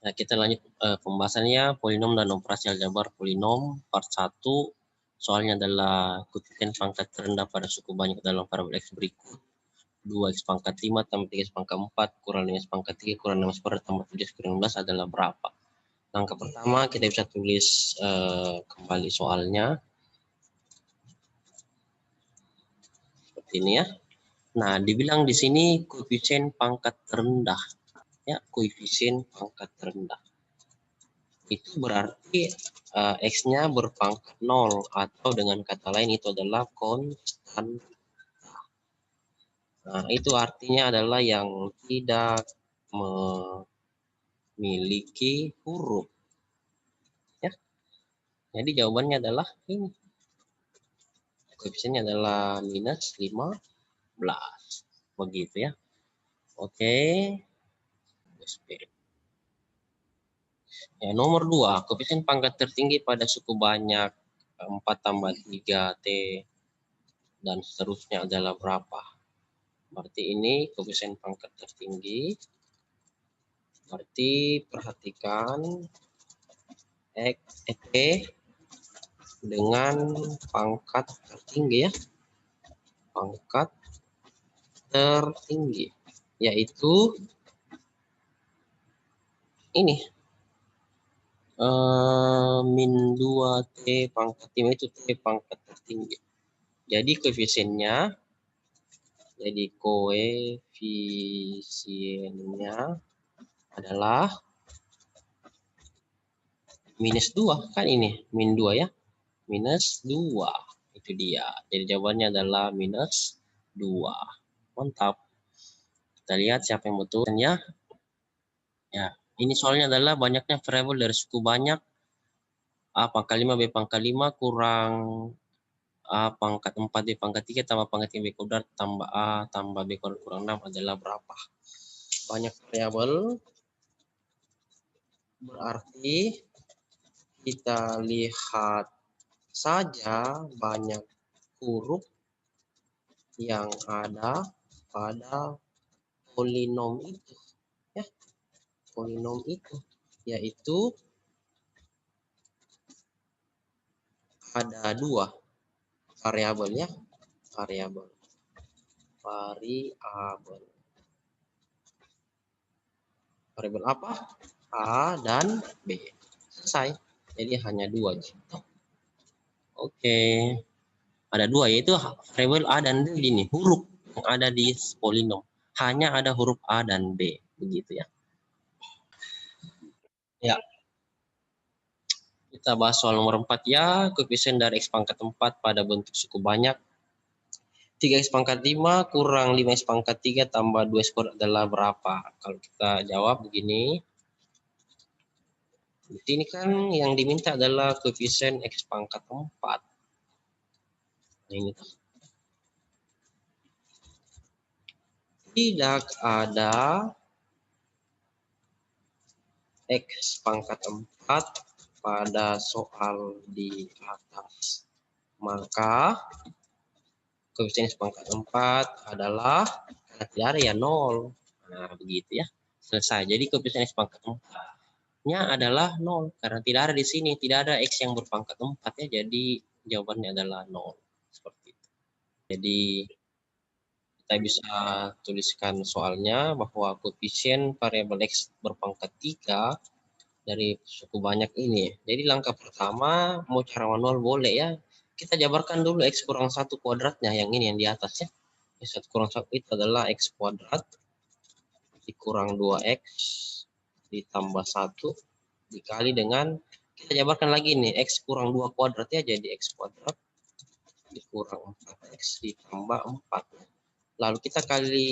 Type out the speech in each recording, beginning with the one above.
Nah, kita lanjut pembahasannya polinom dan operasi aljabar polinom part 1. Soalnya adalah koefisien pangkat terendah pada suku banyak dalam parabol X berikut. 2x pangkat 5 tambah 3x pangkat 4 kurang 5x pangkat 3 kurang 6x² tambah 7x kurang 16 adalah berapa? Langkah pertama kita bisa tulis kembali soalnya. Seperti ini ya. Nah, dibilang di sini koefisien pangkat terendah. Ya, koefisien pangkat terendah. Itu berarti X-nya berpangkat 0 atau dengan kata lain itu adalah konstan. Nah, itu artinya adalah yang tidak memiliki huruf. Ya. Jadi jawabannya adalah ini. Koefisiennya adalah minus 15. Begitu ya. Oke. Ya, nomor 2, koefisien pangkat tertinggi pada suku banyak 4 tambah 3T dan seterusnya adalah berapa? Berarti ini koefisien pangkat tertinggi. Berarti perhatikan T dengan pangkat tertinggi ya. Pangkat tertinggi yaitu ini min 2T pangkat 5 itu T pangkat tertinggi. Jadi koefisiennya, adalah minus 2 kan ini, min 2 ya. Minus 2. Itu dia. Jadi jawabannya adalah minus 2. Mantap. Kita lihat siapa yang betul ya. Ya, ini soalnya adalah banyaknya variabel dari suku banyak A pangkat 5 B pangkat 5 kurang A pangkat 4 B pangkat 3 tambah pangkat 3 B kuadrat tambah A tambah B kuadrat kurang 6 adalah berapa? Banyak variabel berarti kita lihat saja banyak huruf yang ada pada polinom itu ya. Polinom itu yaitu ada 2 variabel ya. Variabel apa? A dan B. Selesai. Jadi hanya 2 gitu. Oke. Ada 2 yaitu variabel A dan B ini huruf yang ada di polinom. Hanya ada huruf A dan B. Begitu ya. Ya. Kita bahas soal nomor 4 ya. Koefisien dari X pangkat 4 pada bentuk suku banyak. 3x pangkat 5 kurang 5x pangkat 3 tambah 2x kuadrat adalah berapa? Kalau kita jawab begini. Ini kan yang diminta adalah koefisien X pangkat 4. Nah, ini tuh. Tidak ada X pangkat 4 pada soal di atas. Maka koefisien X pangkat 4 adalah karena tidak ada ya 0. Nah, begitu ya. Selesai. Jadi koefisien X pangkat 4-nya adalah 0 karena tidak ada di sini, tidak ada X yang berpangkat 4 ya. Jadi jawabannya adalah 0. Seperti itu. Jadi kita bisa tuliskan soalnya bahwa koefisien variabel X berpangkat 3 dari suku banyak ini. Jadi langkah pertama mau cara manual boleh ya. Kita jabarkan dulu X kurang 1 kuadratnya yang ini yang di atas ya. X kurang 1 itu adalah X kuadrat dikurang 2X ditambah 1 dikali dengan kita jabarkan lagi nih X kurang 2 kuadrat ya, jadi X kuadrat dikurang 4X ditambah 4. Lalu kita kali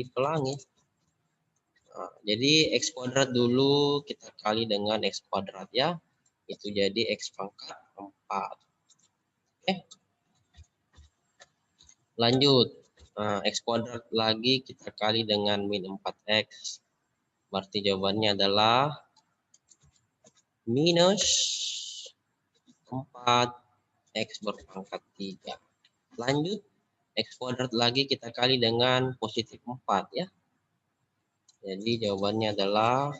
pelangi. Nah, jadi X kuadrat dulu kita kali dengan X kuadrat ya. Itu jadi X pangkat 4. Oke. Lanjut. Nah, X kuadrat lagi kita kali dengan min 4X. Berarti jawabannya adalah minus 4X berpangkat 3. Lanjut. X kuadrat lagi kita kali dengan positif 4 ya. Jadi jawabannya adalah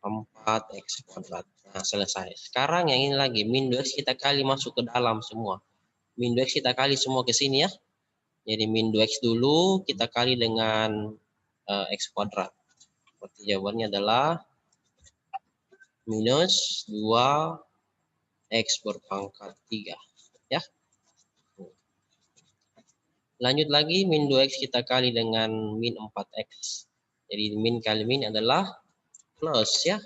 4x kuadrat. Nah, selesai. Sekarang yang ini lagi, min 2x kita kali masuk ke dalam semua. Min 2x kita kali semua ke sini ya. Jadi min 2x dulu kita kali dengan x kuadrat. Berarti jawabannya adalah minus 2x berpangkat 3. Ya. Lanjut lagi, min 2x kita kali dengan min 4x. Jadi min kali min adalah plus ya.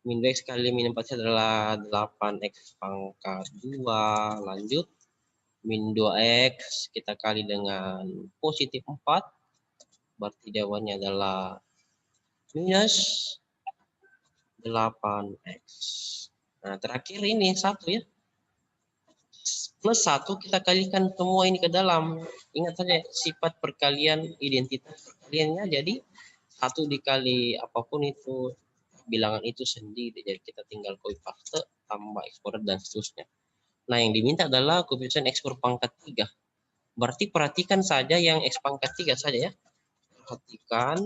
Min 2x kali min 4x adalah 8x pangkat 2. Lanjut, min 2x kita kali dengan positif 4. Berarti jawabannya adalah minus 8x. Nah, terakhir ini 1 ya. Plus 1 kita kalikan semua ini ke dalam. Ingat saja sifat perkalian, identitas perkaliannya. Jadi 1 dikali apapun itu, bilangan itu sendiri. Jadi kita tinggal copy paste, tambah x kuadrat dan seterusnya. Nah, yang diminta adalah koefisien x berpangkat 3. Berarti perhatikan saja yang x pangkat 3 saja ya. Perhatikan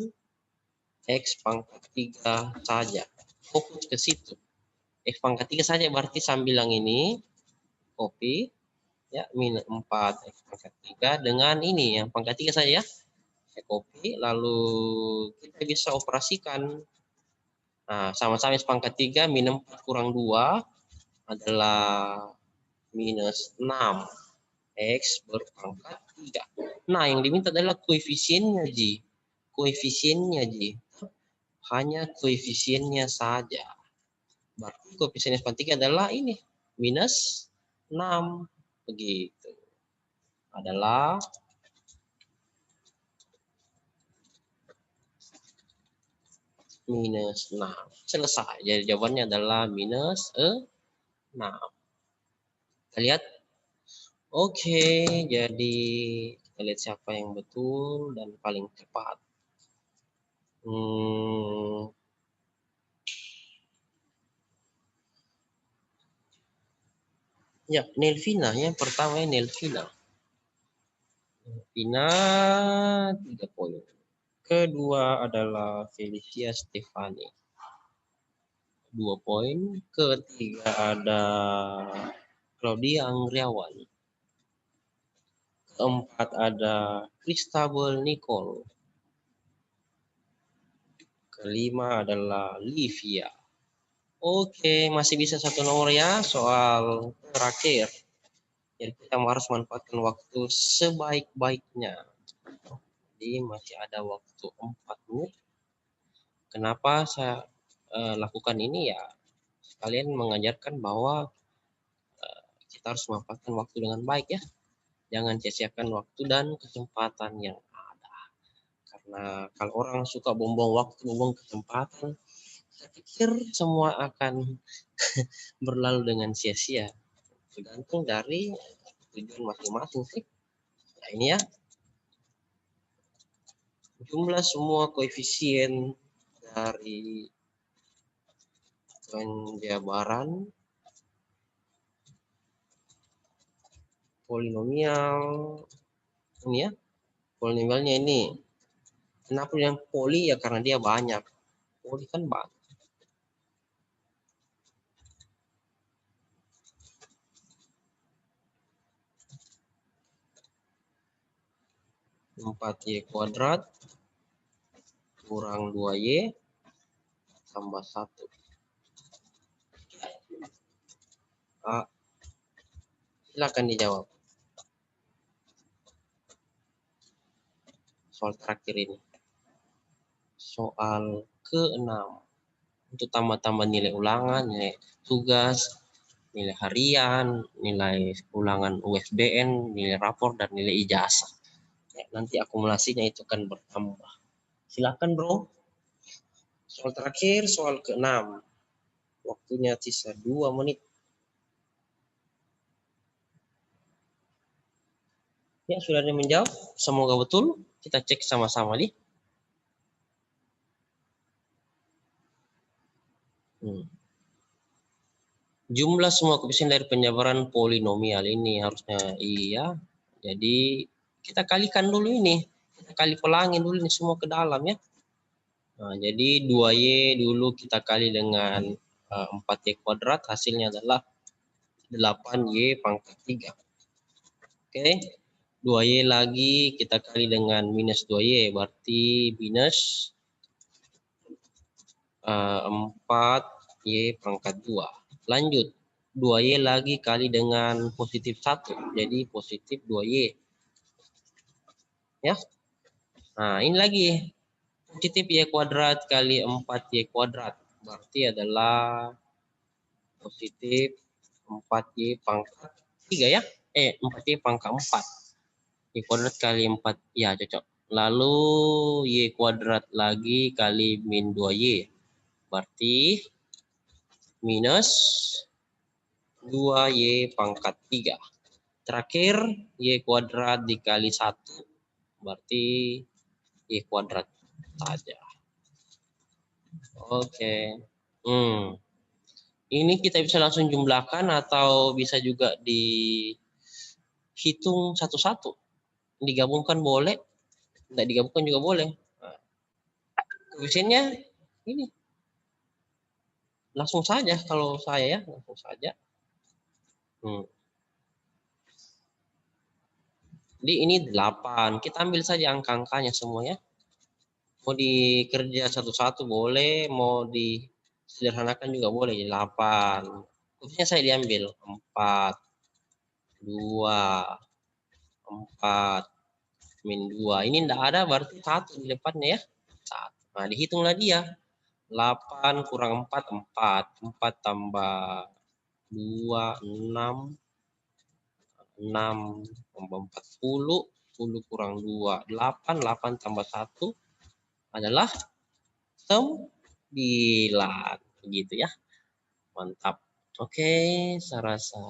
x pangkat 3 saja. Fokus ke situ. X pangkat 3 saja, berarti sambil yang ini copy ya, min 4 x pangkat 3 dengan ini yang pangkat 3 saja ya. Saya copy, lalu kita bisa operasikan. Nah, sama-sama x pangkat 3 min 4 kurang 2 adalah minus 6 x berpangkat 3. Nah, yang diminta adalah koefisiennya, Ji. Koefisiennya, Ji. Hanya koefisiennya saja. Berarti koefisien x pangkat 3 adalah ini, minus 6. Begitu. Adalah minus 6. Selesai. Jadi jawabannya adalah minus 6. Kita lihat. Oke, jadi kita lihat siapa yang betul dan paling cepat. Ya, Nelvina yang pertama ya, Nelvina. Nelvina 3 poin. Kedua adalah Felicia Stefani 2 poin. Ketiga ada Claudia Anggriawan. Keempat ada Christabel Nicole. Kelima adalah Livia. Oke, masih bisa 1 nomor ya, soal terakhir. Jadi kita harus manfaatkan waktu sebaik-baiknya. Jadi masih ada waktu 4 menit. Kenapa saya lakukan ini ya? Kalian mengajarkan bahwa kita harus memanfaatkan waktu dengan baik ya. Jangan sia-siakan waktu dan kesempatan yang ada. Karena kalau orang suka buang-buang waktu, buang kesempatan, saya pikir semua akan berlalu dengan sia-sia. Tergantung dari tujuan masing-masing sih. Nah, ini ya. Jumlah semua koefisien dari penjabaran polinomial ini ya. Polinomialnya ini. Kenapa yang poli ya, karena dia banyak. Poli kan banyak. Empat y kuadrat kurang 2y tambah 1. Silakan dijawab. Soal terakhir ini. Soal ke-6. Untuk tambah-tambah nilai ulangan, nilai tugas, nilai harian, nilai ulangan USBN, nilai rapor, dan nilai ijazah. Ya, nanti akumulasinya itu akan bertambah. Silakan bro. Soal terakhir, soal ke-6. Waktunya sisa 2 menit. Ya, sudah ada yang menjawab. Semoga betul. Kita cek sama-sama nih. Jumlah semua koefisien dari penjabaran polinomial ini harusnya iya. Jadi kita kalikan dulu ini. Kita kali pelangin dulu ini semua ke dalam ya. Nah, jadi 2Y dulu kita kali dengan 4Y kuadrat, hasilnya adalah 8Y pangkat 3. Oke, 2Y lagi kita kali dengan minus 2Y, berarti minus 4Y pangkat 2. Lanjut, 2Y lagi kali dengan positif 1, jadi positif 2Y. Ya, nah ini lagi. Positif Y kuadrat kali 4Y kuadrat. Berarti adalah positif 4Y pangkat 3 ya. 4Y pangkat 4. Y kuadrat kali 4. Ya, cocok. Lalu Y kuadrat lagi kali min 2Y. Berarti minus 2Y pangkat 3. Terakhir, Y kuadrat dikali 1. Berarti Y kuadrat saja. Oke. Ini kita bisa langsung jumlahkan atau bisa juga dihitung satu-satu. Digabungkan boleh, tidak digabungkan juga boleh. Nah, koefisiennya ini. Langsung saja kalau saya ya, langsung saja. Jadi ini 8. Kita ambil saja angka-angkanya semuanya. Mau dikerja satu-satu boleh, mau disederhanakan juga boleh, jadi 8. Koefisiennya saya diambil 4, 2, 4, min 2. Ini tidak ada, berarti 1 di depannya ya. 1. Nah, dihitunglah dia. 8 kurang 4, 4. 4 tambah 2, 6. 6 tambah 40. 10 kurang 2, 8. 8 tambah 1 adalah 9. Begitu ya. Mantap. Oke, saya rasa